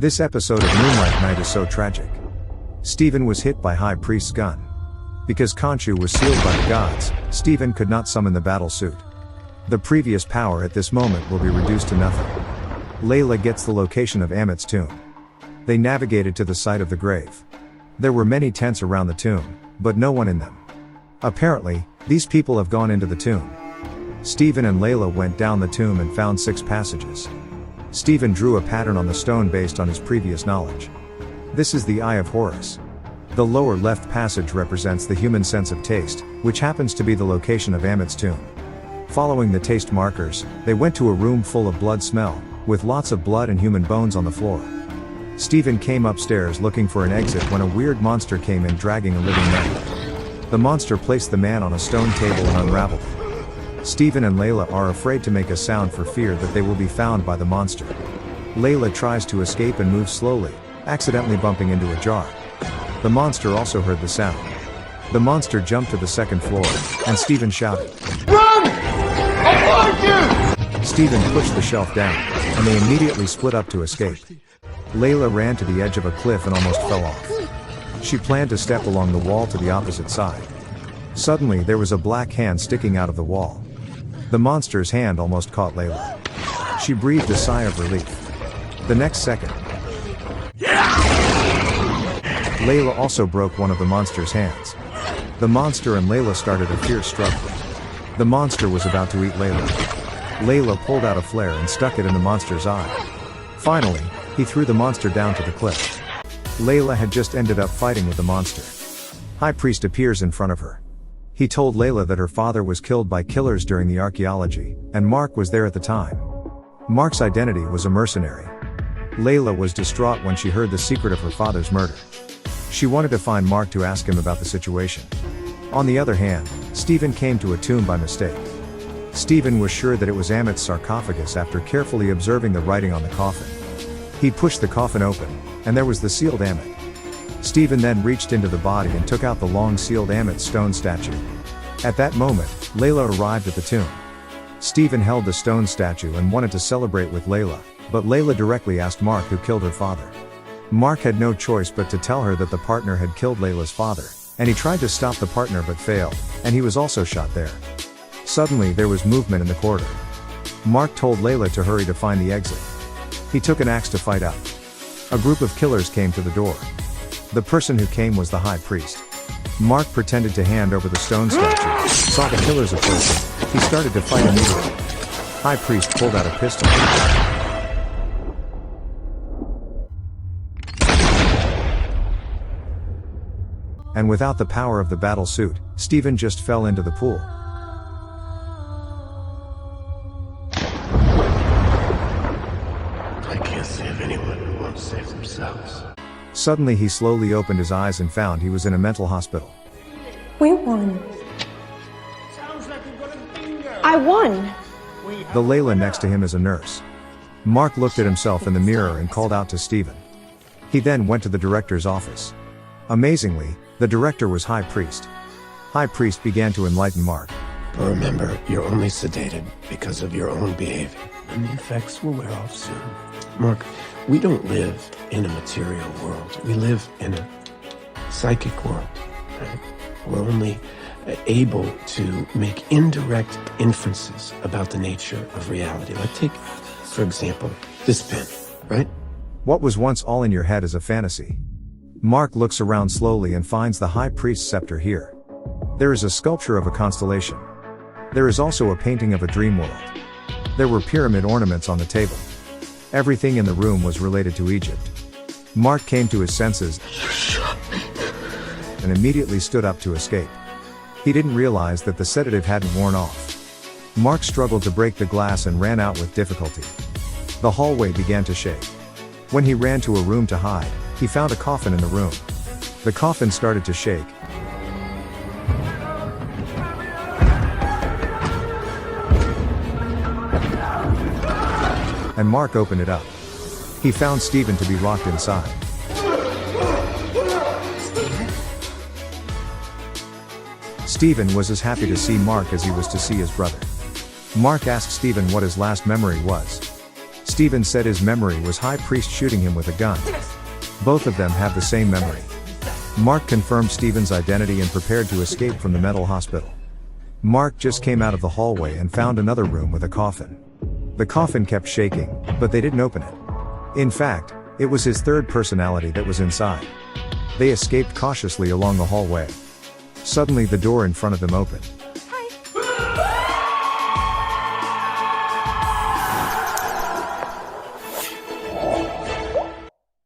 This episode of Moonlight Night is so tragic. Stephen was hit by High Priest's gun. Because Khonshu was sealed by the gods, Stephen could not summon the battle suit. The previous power at this moment will be reduced to nothing. Layla gets the location of Ammit's tomb. They navigated to the site of the grave. There were many tents around the tomb, but no one in them. Apparently, these people have gone into the tomb. Stephen and Layla went down the tomb and found 6 passages. Stephen drew a pattern on the stone based on his previous knowledge. This is the Eye of Horus. The lower left passage represents the human sense of taste, which happens to be the location of Ammit's tomb. Following the taste markers, they went to a room full of blood smell, with lots of blood and human bones on the floor. Stephen came upstairs looking for an exit when a weird monster came in dragging a living man. The monster placed the man on a stone table and unraveled it. Stephen and Layla are afraid to make a sound for fear that they will be found by the monster. Layla tries to escape and moves slowly, accidentally bumping into a jar. The monster also heard the sound. The monster jumped to the second floor, and Stephen shouted, "Run! I find you!" Stephen pushed the shelf down, and they immediately split up to escape. Layla ran to the edge of a cliff and almost fell off. She planned to step along the wall to the opposite side. Suddenly there was a black hand sticking out of the wall. The monster's hand almost caught Layla. She breathed a sigh of relief. The next second, Layla also broke one of the monster's hands. The monster and Layla started a fierce struggle. The monster was about to eat Layla. Layla pulled out a flare and stuck it in the monster's eye. Finally, he threw the monster down to the cliff. Layla had just ended up fighting with the monster. High Priest appears in front of her. He told Layla that her father was killed by killers during the archaeology, and Mark was there at the time. Mark's identity was a mercenary. Layla was distraught when she heard the secret of her father's murder. She wanted to find Mark to ask him about the situation. On the other hand, Stephen came to a tomb by mistake. Stephen was sure that it was Ammit's sarcophagus after carefully observing the writing on the coffin. He pushed the coffin open, and there was the sealed Ammit. Stephen then reached into the body and took out the long sealed Ammit stone statue. At that moment, Layla arrived at the tomb. Stephen held the stone statue and wanted to celebrate with Layla, but Layla directly asked Mark who killed her father. Mark had no choice but to tell her that the partner had killed Layla's father, and he tried to stop the partner but failed, and he was also shot there. Suddenly there was movement in the corridor. Mark told Layla to hurry to find the exit. He took an axe to fight out. A group of killers came to the door. The person who came was the High Priest. Mark pretended to hand over the stone statue, saw the killers approaching. He started to fight immediately. High Priest pulled out a pistol. And without the power of the battle suit, Stephen just fell into the pool. I can't save anyone who won't save themselves. Suddenly he slowly opened his eyes and found he was in a mental hospital. We won. I won. The Layla next to him is a nurse. Mark looked at himself in the mirror and called out to Stephen. He then went to the director's office. Amazingly, the director was High Priest. High Priest began to enlighten Mark. But remember, you're only sedated because of your own behavior, and the effects will wear off soon. Mark, we don't live in a material world. We live in a psychic world. Right? We're only able to make indirect inferences about the nature of reality. Like take, for example, this pen, right? What was once all in your head is a fantasy. Mark looks around slowly and finds the High Priest's scepter here. There is a sculpture of a constellation. There is also a painting of a dream world. There were pyramid ornaments on the table. Everything in the room was related to Egypt. Mark came to his senses and immediately stood up to escape. He didn't realize that the sedative hadn't worn off. Mark struggled to break the glass and ran out with difficulty. The hallway began to shake. When he ran to a room to hide, he found a coffin in the room. The coffin started to shake. And Mark opened it up. He found Stephen to be locked inside. Stephen was as happy to see Mark as he was to see his brother. Mark asked Stephen what his last memory was. Steven said his memory was High Priest shooting him with a gun. Both of them have the same memory. Mark confirmed Steven's identity and prepared to escape from the mental hospital. Mark just came out of the hallway and found another room with a coffin. The coffin kept shaking, but they didn't open it. In fact, it was his third personality that was inside. They escaped cautiously along the hallway. Suddenly the door in front of them opened.